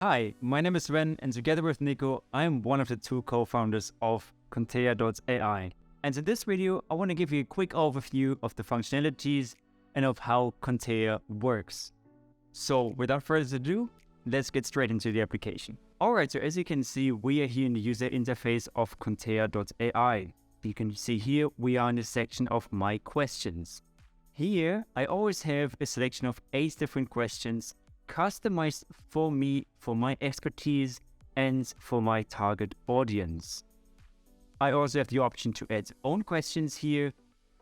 Hi, my name is Sven, and together with Nico, I am one of the two co-founders of contea.ai. And in this video, I want to give you a quick overview of the functionalities and of how Contea works. So without further ado, let's get straight into the application. Alright, so as you can see, we are here in the user interface of contea.ai. You can see here, we are in the section of My Questions. Here, I always have a selection of 8 different questions customized for me, for my expertise, and for my target audience. I also have the option to add own questions here,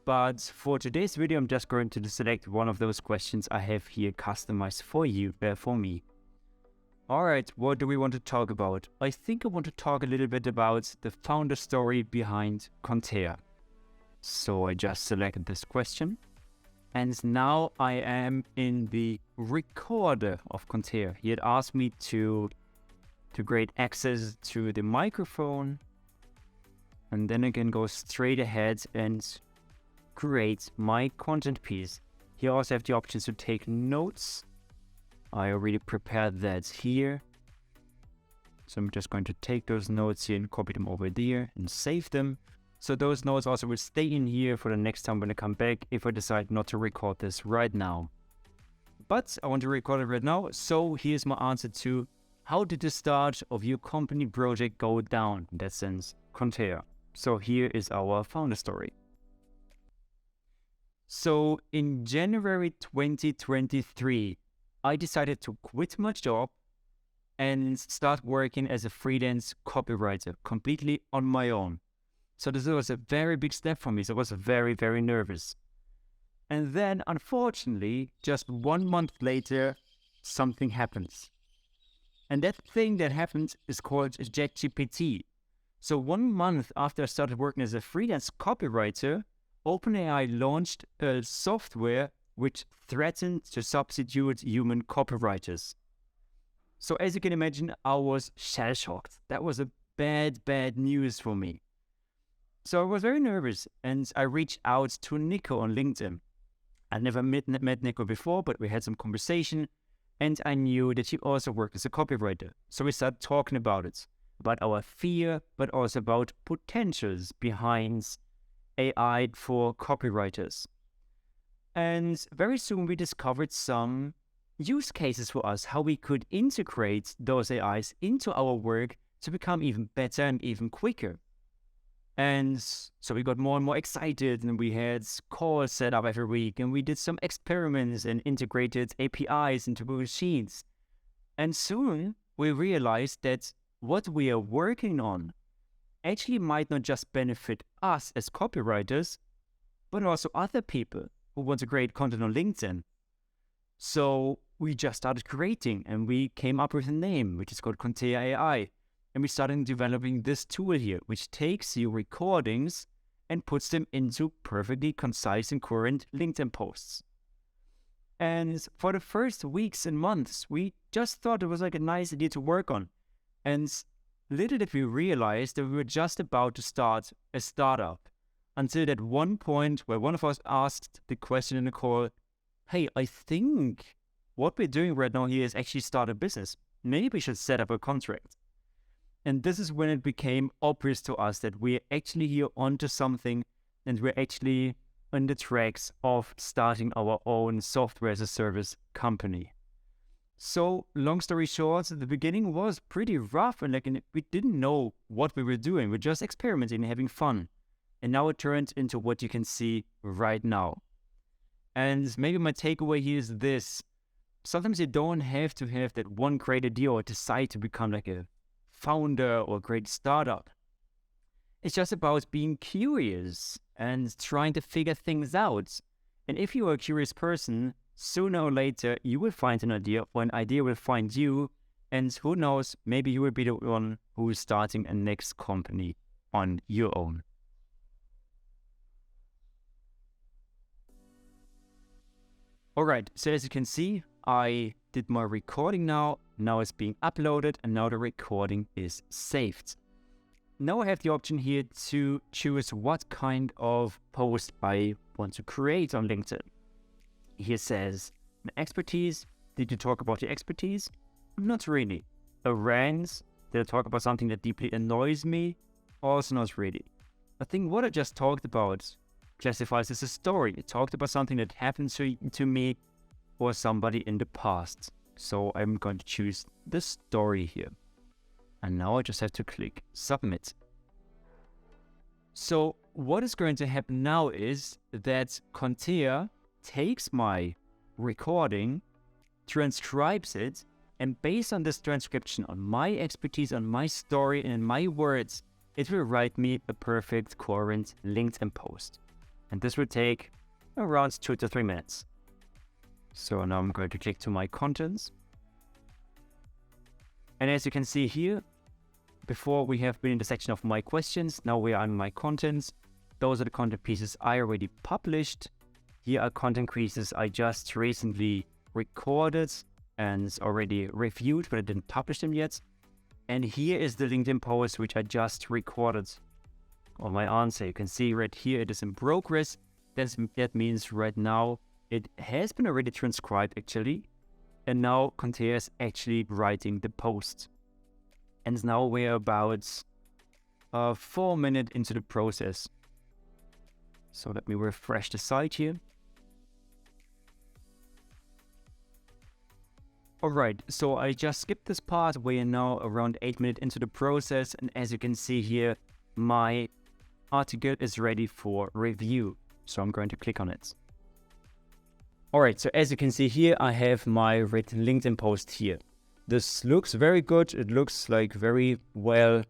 but for today's video, I'm just going to select one of those questions I have here customized for you, for me. Alright, what do we want to talk about? I think I want to talk a little bit about the founder story behind Contea. So I just selected this question. And now I am in the recorder of Contea. He had asked me to create access to the microphone. And then I can go straight ahead and create my content piece. Here I also have the option to take notes. I already prepared that here. So I'm just going to take those notes here and copy them over there and save them. So those notes also will stay in here for the next time when I come back if I decide not to record this right now. But I want to record it right now, so here's my answer to how did the start of your company project go down, in that sense, Contea. So here is our founder story. So in January 2023, I decided to quit my job and start working as a freelance copywriter, completely on my own. So this was a very big step for me, so I was very, very nervous. And then, unfortunately, just 1 month later, something happens. And that thing that happened is called ChatGPT. So 1 month after I started working as a freelance copywriter, OpenAI launched a software which threatened to substitute human copywriters. So as you can imagine, I was shell-shocked. That was a bad news for me. So I was very nervous and I reached out to Nico on LinkedIn. I never met Nico before, but we had some conversation and I knew that he also worked as a copywriter. So we started talking about it, about our fear, but also about potentials behind AI for copywriters. And very soon we discovered some use cases for us, how we could integrate those AIs into our work to become even better and even quicker. And so we got more and more excited and we had calls set up every week and we did some experiments and integrated APIs into machines. And soon we realized that what we are working on actually might not just benefit us as copywriters, but also other people who want to create content on LinkedIn. So we just started creating and we came up with a name, which is called contea.ai. And we started developing this tool here, which takes your recordings and puts them into perfectly concise and current LinkedIn posts. And for the first weeks and months, we just thought it was like a nice idea to work on. And little did we realize that we were just about to start a startup until that one point where one of us asked the question in the call, hey, I think what we're doing right now here is actually start a business. Maybe we should set up a contract. And this is when it became obvious to us that we're actually here onto something and we're actually on the tracks of starting our own software as a service company. So long story short, the beginning was pretty rough and we didn't know what we were doing. We're just experimenting and having fun. And now it turned into what you can see right now. And maybe my takeaway here is this. Sometimes you don't have to have that one great idea or decide to become like a founder or a great startup. It's just about being curious and trying to figure things out. And if you are a curious person, sooner or later you will find an idea or an idea will find you. And who knows, maybe you will be the one who is starting a next company on your own. Alright, so as you can see, I did my recording now. Now it's being uploaded and now the recording is saved. Now I have the option here to choose what kind of post I want to create on LinkedIn. Here says, expertise. Did you talk about your expertise? Not really. a rant? Did I talk about something that deeply annoys me? Also not really. I think what I just talked about classifies as a story. It talked about something that happened to me or somebody in the past. So I'm going to choose the story here. And now I just have to click submit. So what is going to happen now is that Contea takes my recording, transcribes it, and based on this transcription, on my expertise, on my story, and my words, it will write me a perfect current LinkedIn post. And this will take around 2 to 3 minutes. So now I'm going to click to my contents. And as you can see here, before we have been in the section of my questions, now we are in my contents. Those are the content pieces I already published. Here are content pieces I just recently recorded and already reviewed, but I didn't publish them yet. And here is the LinkedIn post which I just recorded on my answer. You can see right here it is in progress. That means right now it has been already transcribed actually. And now Contea is actually writing the post. And now we're about 4 minutes into the process. So let me refresh the site here. Alright, so I just skipped this part. We are now around 8 minutes into the process. And as you can see here, my article is ready for review. So I'm going to click on it. Alright, so as you can see here, I have my written LinkedIn post here. This looks very good. It looks like very well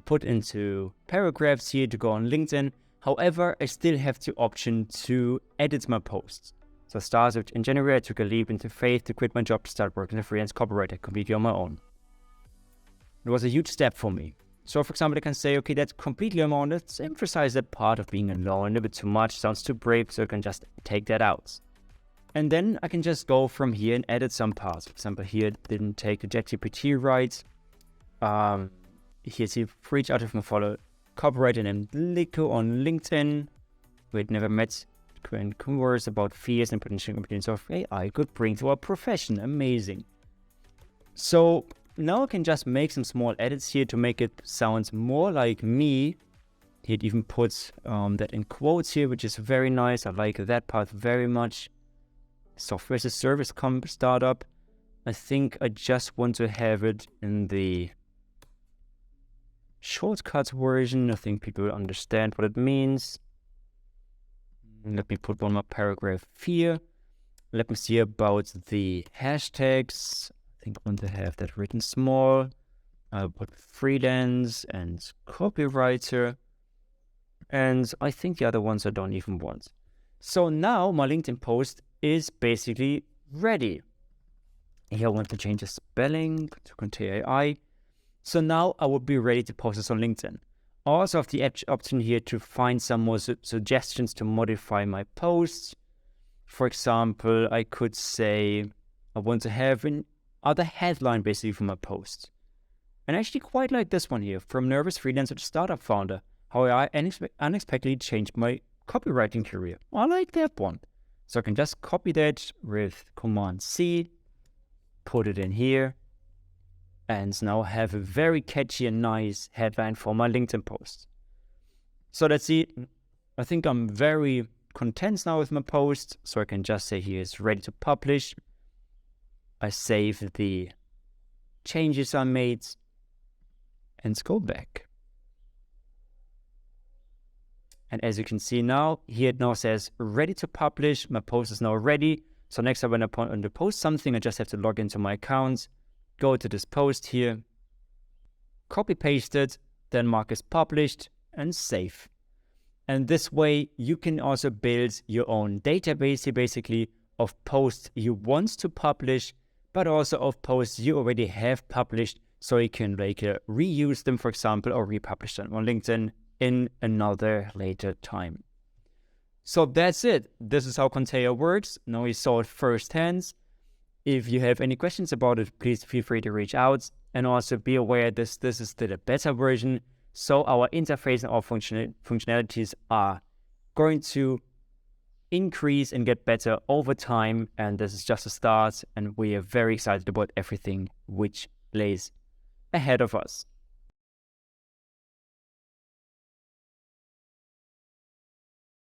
put into paragraphs here to go on LinkedIn. However, I still have the option to edit my posts. So I started in January, I took a leap into faith to quit my job to start working as a freelance copywriter completely on my own. It was a huge step for me. So for example, I can say, okay, that's completely on my own. Let's emphasize that part of being alone a little bit too much. Sounds too brave, so I can just take that out. And then I can just go from here and edit some parts. For example, here it didn't take the ChatGPT right. Here's a reach out of my follow copywriter named Lico on LinkedIn. We had never met. Can converse about fears and potential opportunities of AI could bring to our profession. Amazing. So now I can just make some small edits here to make it sound more like me. It even puts that in quotes here, which is very nice. I like that part very much. Software as a service startup. I think I just want to have it in the shortcuts version. I think people understand what it means. Let me put one more paragraph here. Let me see about the hashtags. I think I want to have that written small. I'll put freelance and copywriter. And I think the other ones I don't even want. So now my LinkedIn post is basically ready. Here I want to change the spelling to contea.ai. So now I will be ready to post this on LinkedIn. I also have the option here to find some more suggestions to modify my posts. For example, I could say I want to have another headline basically for my post. And I actually quite like this one here, from nervous freelancer to startup founder, how I unexpectedly changed my copywriting career. I like that one. So I can just copy that with Command C, put it in here, and now have a very catchy and nice headline for my LinkedIn post. So let's see. I think I'm very content now with my post. So I can just say here it's ready to publish. I save the changes I made and go back. And as you can see now, here it now says ready to publish. My post is now ready. So next time when I want to post something, I just have to log into my account, go to this post here, copy paste it, then mark as published and save. And this way you can also build your own database here basically of posts you want to publish, but also of posts you already have published, so you can reuse them, for example, or republish them on LinkedIn in another later time. So that's it. This is how Contea works. Now you saw it firsthand. If you have any questions about it, please feel free to reach out. And also be aware this is still a beta version. So our interface and our functionalities are going to increase and get better over time. And this is just a start. And we are very excited about everything which lays ahead of us.